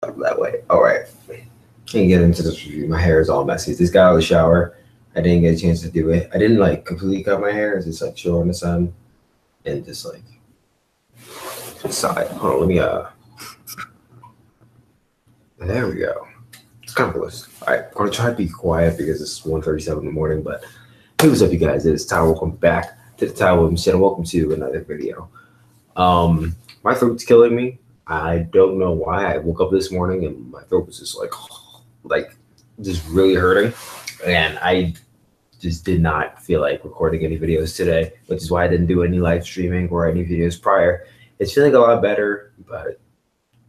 up that way. All right. Can't get into this review. My hair is all messy. Just got out of the shower. I didn't get a chance to do it. I didn't like completely cut my hair. It's just like show in the sun and just like side. Hold on, let me there we go. It's kind of close. All right, I'm gonna try to be quiet because it's 1:37 in the morning. But hey, what's up, you guys? It's Ty. Welcome back to the Ty Williams channel. Welcome to another video. My throat's killing me. I don't know why. I woke up this morning and my throat was just like just really hurting, and I just did not feel like recording any videos today, which is why I didn't do any live streaming or any videos prior. It's feeling a lot better, but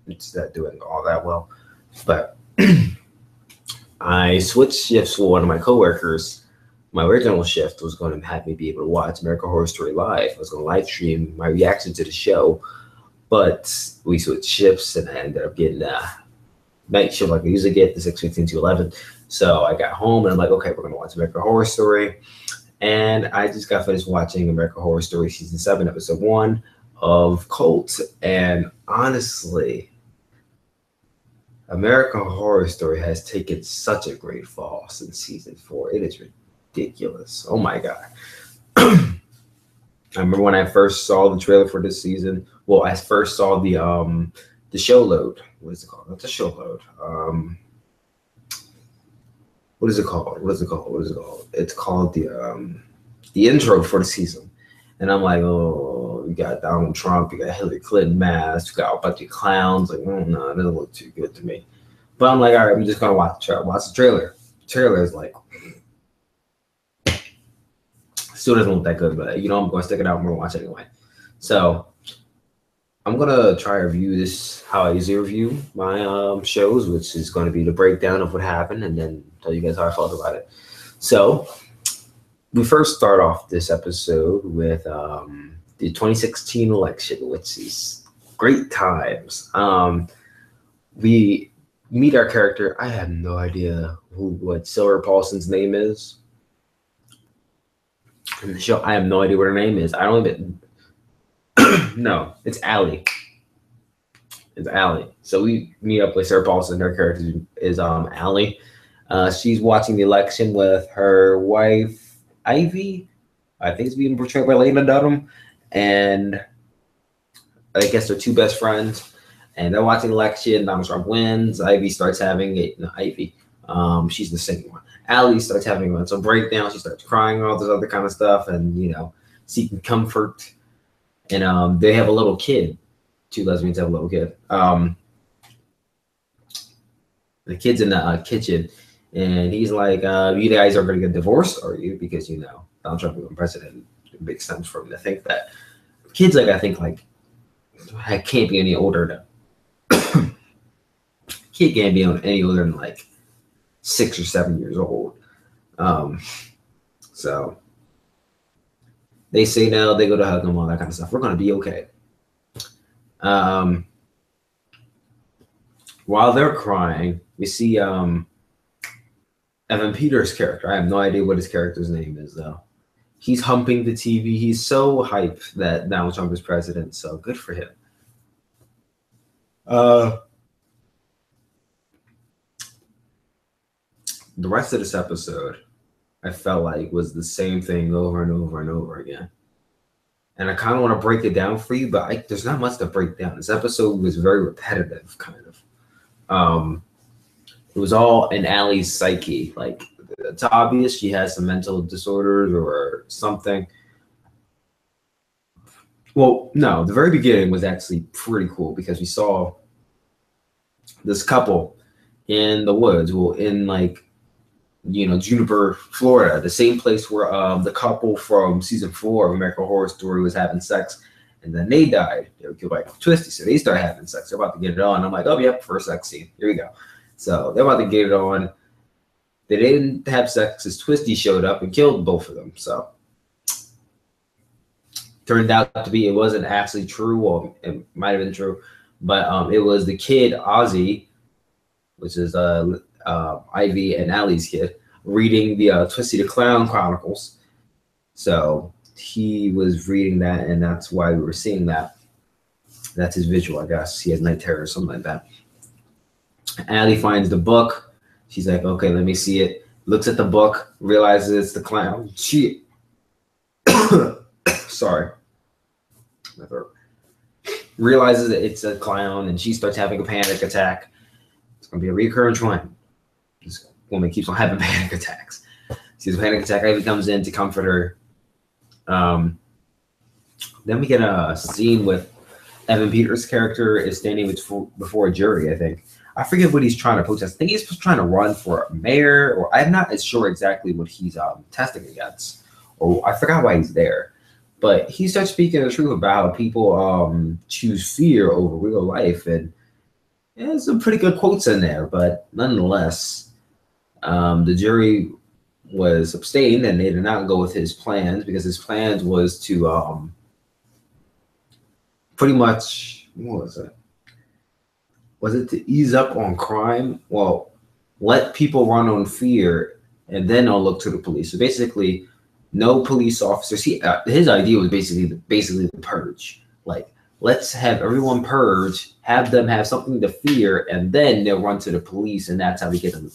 it's not doing all that well. But I switched shifts with one of my coworkers. My original shift was going to have me be able to watch American Horror Story live. I was going to live stream my reaction to the show, but we switched shifts and I ended up getting night shift like I usually get, the 6:15 to 11. So I got home and I'm like, okay, we're going to watch American Horror Story. And I just got finished watching American Horror Story Season 7, Episode 1 of Cult. And honestly, American Horror Story has taken such a great fall since Season 4. It is ridiculous. Oh my God. I remember when I first saw the trailer for this season. Well, I first saw the show load. What is it called? Not the show load. What is it called? It's called the intro for the season. And I'm like, oh, you got Donald Trump, you got Hillary Clinton mask, you got a bunch of clowns. Like, oh no, it doesn't look too good to me. But I'm like, all right, I'm just gonna watch the trailer. The trailer is like, still doesn't look that good, but you know, I'm gonna stick it out and we're gonna watch it anyway. So I'm gonna try to review this how I usually review my shows, which is going to be the breakdown of what happened and then tell you guys how I felt about it. So we first start off this episode with the 2016 election, which is great times. We meet our character. I have no idea what Sarah Paulson's name is in the show. I have no idea what her name is. I don't even. No, it's Allie. It's Allie. So we meet up with Sarah Paulson. Her character is Allie. She's watching the election with her wife Ivy. I think it's being portrayed by Lena Dunham, and I guess they're two best friends. And they're watching the election. Donald Trump wins. Ivy starts having it. No, Ivy. She's the second one. Allie starts having some breakdown. She starts crying, all this other kind of stuff, and you know, seeking comfort. And they have a little kid. Two lesbians have a little kid. The kid's in the kitchen, and he's like, "You guys are going to get divorced, are you? Because you know Donald Trump becoming president. It makes sense for him to think that." Kids, like I think, like can't be any older than kid can't be any older than like 6 or 7 years old. So they say no, they go to hug them, all that kind of stuff. We're gonna be okay. While they're crying, we see Evan Peters' character. I have no idea what his character's name is though. He's humping the TV. He's so hyped that Donald Trump is president. So good for him. The rest of this episode, I felt like was the same thing over and over and over again. And I kind of want to break it down for you, but there's not much to break down. This episode was very repetitive, kind of. It was all in Allie's psyche. Like, it's obvious she has some mental disorders or something. Well, no, the very beginning was actually pretty cool because we saw this couple in the woods, well, in like, you know, Juniper, Florida, the same place where the couple from season 4 of American Horror Story was having sex, and then they died. They were killed by Twisty, so they started having sex. They're about to get it on. I'm like, oh, yep, first sex scene. Here we go. So they're about to get it on. They didn't have sex because Twisty showed up and killed both of them. So turned out to be, it wasn't actually true. Well, it might have been true, but it was the kid, Ozzy, which is Ivy and Allie's kid, reading the Twisty the Clown Chronicles. So he was reading that, and that's why we were seeing that. That's his visual, I guess. He has night terror or something like that. Allie finds the book. She's like, okay, let me see it. Looks at the book, realizes it's the clown. She, sorry, my throat. Realizes that it's a clown, and she starts having a panic attack. It's gonna be a recurring trend. This woman keeps on having panic attacks. She has a panic attack. Ivy comes in to comfort her. Then we get a scene with Evan Peters' character is standing before a jury, I think. I forget what he's trying to protest. I think he's trying to run for mayor, or I'm not as sure exactly what he's testing against. Or I forgot why he's there. But he starts speaking the truth about how people choose fear over real life. And there's some pretty good quotes in there. But nonetheless, the jury was abstained and they did not go with his plans, because his plans was to pretty much, what was it? Was it to ease up on crime? Well, let people run on fear and then I'll look to the police. So basically, no police officers. His idea was basically the purge. Like, let's have everyone purge, have them have something to fear, and then they'll run to the police, and that's how we get them.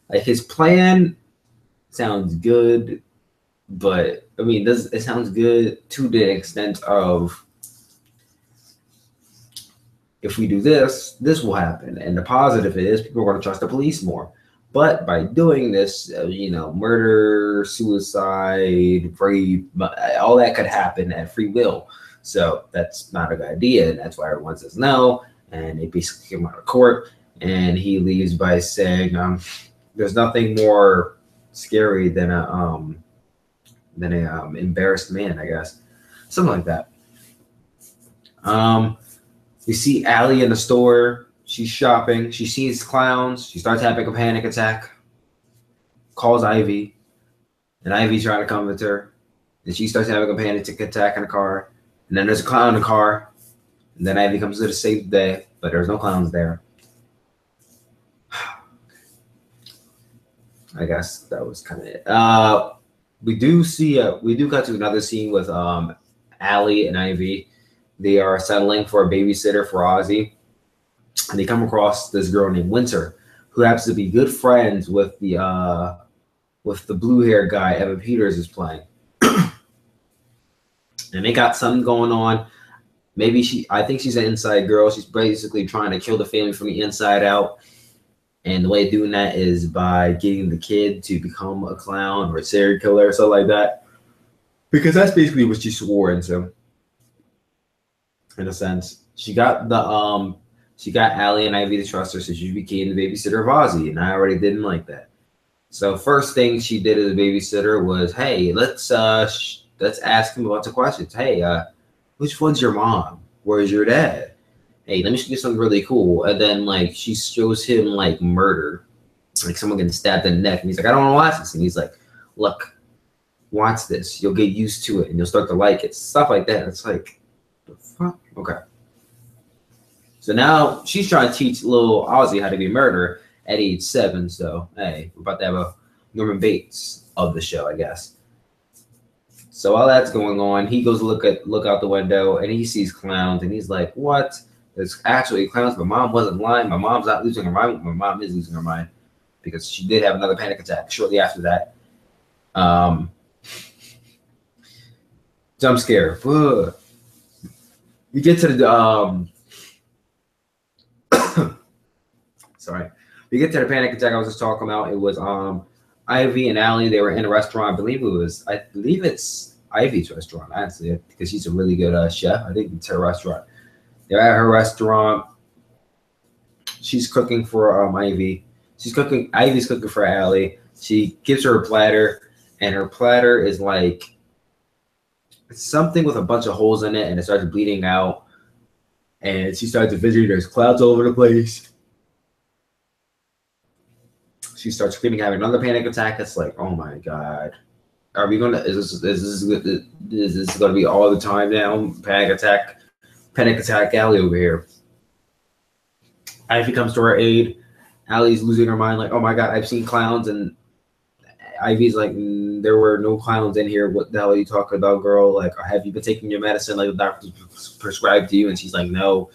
Like, his plan sounds good, but I mean, it sounds good to the extent of, if we do this, this will happen. And the positive is people are going to trust the police more. But by doing this, murder, suicide, rape, all that could happen at free will. So that's not a good idea. And that's why everyone says no. And they basically kick him out of court. And he leaves by saying, there's nothing more scary than a embarrassed man, I guess. Something like that. You see Allie in the store. She's shopping. She sees clowns. She starts having a panic attack. Calls Ivy. And Ivy's trying to comfort her. And she starts having a panic attack in the car. And then there's a clown in the car. And then Ivy comes to the save the day. But there's no clowns there. I guess that was kind of it. We do cut to another scene with Allie and Ivy. They are settling for a babysitter for Ozzy, and they come across this girl named Winter, who happens to be good friends with the blue hair guy Evan Peters is playing. And they got something going on. I think she's an inside girl. She's basically trying to kill the family from the inside out. And the way of doing that is by getting the kid to become a clown or a serial killer or something like that. Because that's basically what she swore into. In a sense, she got Allie and Ivy to trust her, so she became the babysitter of Ozzy, and I already didn't like that. So first thing she did as a babysitter was, hey, let's ask him a bunch of questions. Hey, which one's your mom? Where's your dad? Hey, let me show you something really cool. And then like she shows him like murder, like someone getting stabbed in the neck, and he's like, I don't want to watch this. And he's like, look, watch this. You'll get used to it, and you'll start to like it. Stuff like that. It's like, okay. So now she's trying to teach little Ozzy how to be a murderer at age 7. So hey, we're about to have a Norman Bates of the show, I guess. So while that's going on, he goes to look out the window and he sees clowns and he's like, what? There's actually clowns. My mom wasn't lying. My mom's not losing her mind. My mom is losing her mind because she did have another panic attack shortly after that. Jump scare. Ugh. We get to the sorry. We get to the panic attack I was just talking about. It was Ivy and Allie. They were in a restaurant. I believe it's Ivy's restaurant, actually, because she's a really good chef. I think it's her restaurant. They're at her restaurant. She's cooking for Ivy. Ivy's cooking for Allie. She gives her a platter, and her platter is like something with a bunch of holes in it, and it starts bleeding out. And she starts to visit. There's clouds all over the place. She starts screaming, having another panic attack. It's like, oh my god, are we gonna? Is this gonna be all the time now? Panic attack, Allie over here. Ivy comes to her aid. Allie's losing her mind, like, oh my god, I've seen clowns, and Ivy's like, there were no clowns in here. What the hell are you talking about, girl? Like, have you been taking your medicine like the doctor prescribed to you? And she's like, no.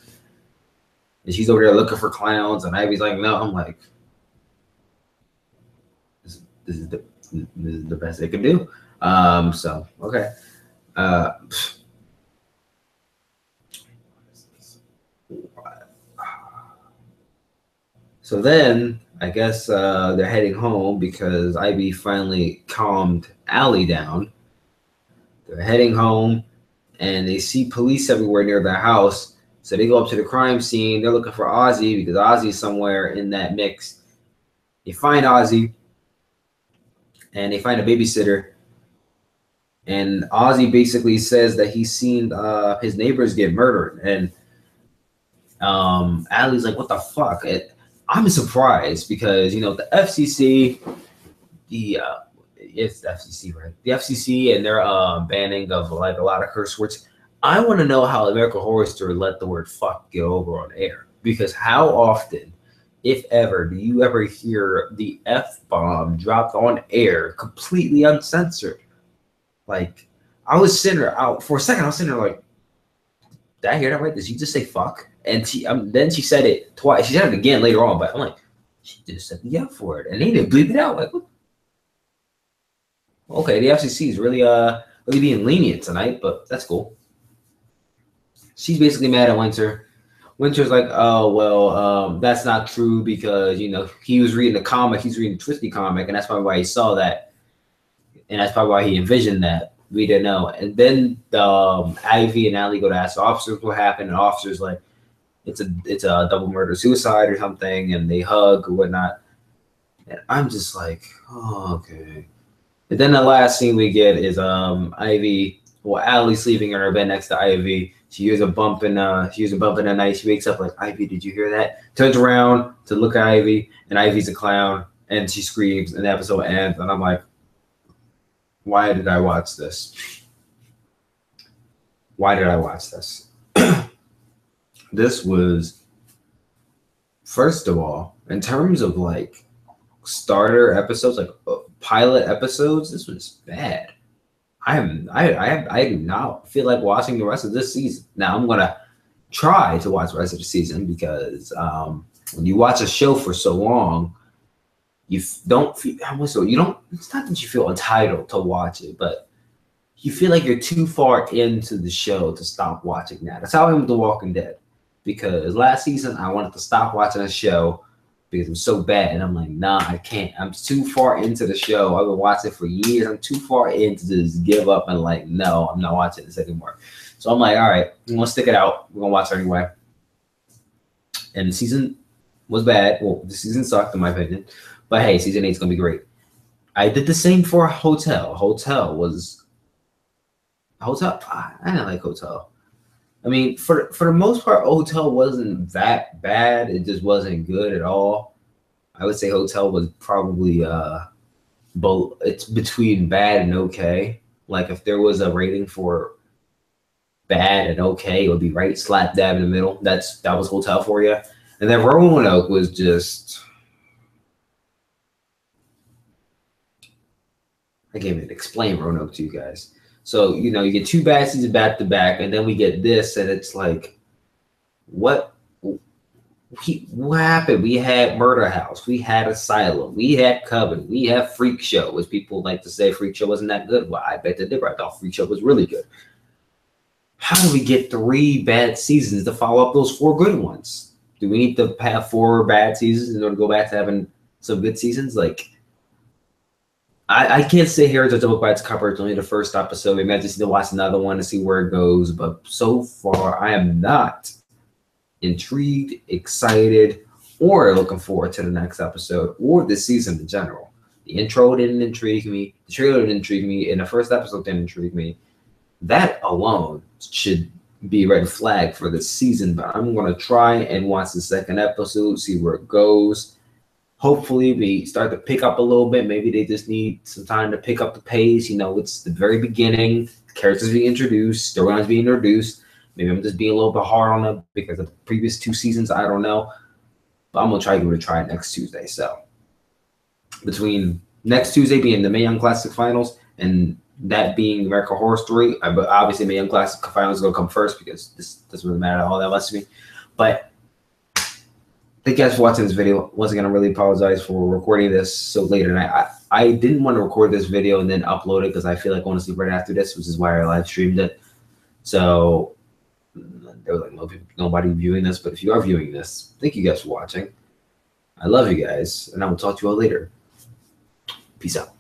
and she's over there looking for clowns, and Ivy's like, no. I'm like, this is the best they can do. So okay. So then I guess they're heading home because Ivy finally calmed Allie down. They're heading home and they see police everywhere near their house. So they go up to the crime scene. They're looking for Ozzy because Ozzy's somewhere in that mix. They find Ozzy and they find a babysitter. And Ozzy basically says that he's seen his neighbors get murdered. And Allie's like, what the fuck? I'm surprised because, you know, the FCC, it's the FCC, right? The FCC and their banning of like a lot of curse words. I want to know how American Horror Story let the word fuck get over on air, because how often, if ever, do you ever hear the F-bomb dropped on air completely uncensored? Like, I was sitting there out for a second. I was sitting there like, did I hear that right? Did she just say fuck? And then she said it twice. She said it again later on, but I'm like, she just said the F for it, and they didn't bleep it out. Like, what? Okay, the FCC is really being lenient tonight, but that's cool. She's basically mad at Winter. Winter's like, oh well, that's not true because, you know, he was reading the comic, he's reading the Twisty comic, and that's probably why he saw that, and that's probably why he envisioned that. We didn't know. And then Ivy and Allie go to ask the officers what happened, and officers like, it's a double murder suicide or something, and they hug or whatnot. And I'm just like, oh, okay. And then the last scene we get is Ivy, well, Allie sleeping in her bed next to Ivy. She hears a bump in the night. She wakes up like, Ivy, did you hear that? Turns around to look at Ivy, and Ivy's a clown, and she screams, and the episode ends. And I'm like, why did I watch this? Why did I watch this? This was, first of all, in terms of like starter episodes, like pilot episodes, this was bad. I do not feel like watching the rest of this season. Now I'm gonna try to watch the rest of the season because when you watch a show for so long, you don't feel, you don't, it's not that you feel entitled to watch it, but you feel like you're too far into the show to stop watching that. That's how I am with The Walking Dead. Because last season I wanted to stop watching a show because it was so bad, and I'm like, nah, I can't. I'm too far into the show. I've been watching it for years. I'm too far in to just give up and like, no, I'm not watching this anymore. So I'm like, all right, I'm gonna stick it out. We're gonna watch it anyway. And the season was bad. Well, the season sucked in my opinion, but hey, season 8 is gonna be great. I did the same for Hotel. Hotel. I didn't like Hotel. I mean, for the most part, Hotel wasn't that bad. It just wasn't good at all. I would say Hotel was probably both. It's between bad and okay. Like if there was a rating for bad and okay, it would be right slap dab in the middle. That was Hotel for you. And then Roanoke was just, I can't even explain Roanoke to you guys. So, you know, you get 2 bad seasons back to back, and then we get this, and it's like, what happened? We had Murder House, we had Asylum, we had Coven, we have Freak Show, which people like to say Freak Show wasn't that good. Well, I bet they did. I thought Freak Show was really good. How do we get 3 bad seasons to follow up those 4 good ones? Do we need to have 4 bad seasons in order to go back to having some good seasons? Like, I can't sit here and judge a book by its cover. It's only the first episode. Maybe I just need to watch another one to see where it goes. But so far, I am not intrigued, excited, or looking forward to the next episode or this season in general. The intro didn't intrigue me. The trailer didn't intrigue me. And the first episode didn't intrigue me. That alone should be a red flag for this season. But I'm going to try and watch the second episode, see where it goes. Hopefully we start to pick up a little bit. Maybe they just need some time to pick up the pace. You know, it's the very beginning. Characters being introduced, storylines being introduced. Maybe I'm just being a little bit hard on them because of the previous 2 seasons. I don't know. But I'm going to give it a try next Tuesday. So between next Tuesday being the Mae Young Classic Finals and that being American Horror Story, obviously Mae Young Classic Finals is going to come first because this doesn't really matter all that much to me. But thank you guys for watching this video. Once again, I really apologize for recording this so late at night. I didn't want to record this video and then upload it because I feel like I want to sleep right after this, which is why I live streamed it. So there was like nobody viewing this, but if you are viewing this, thank you guys for watching. I love you guys, and I will talk to you all later. Peace out.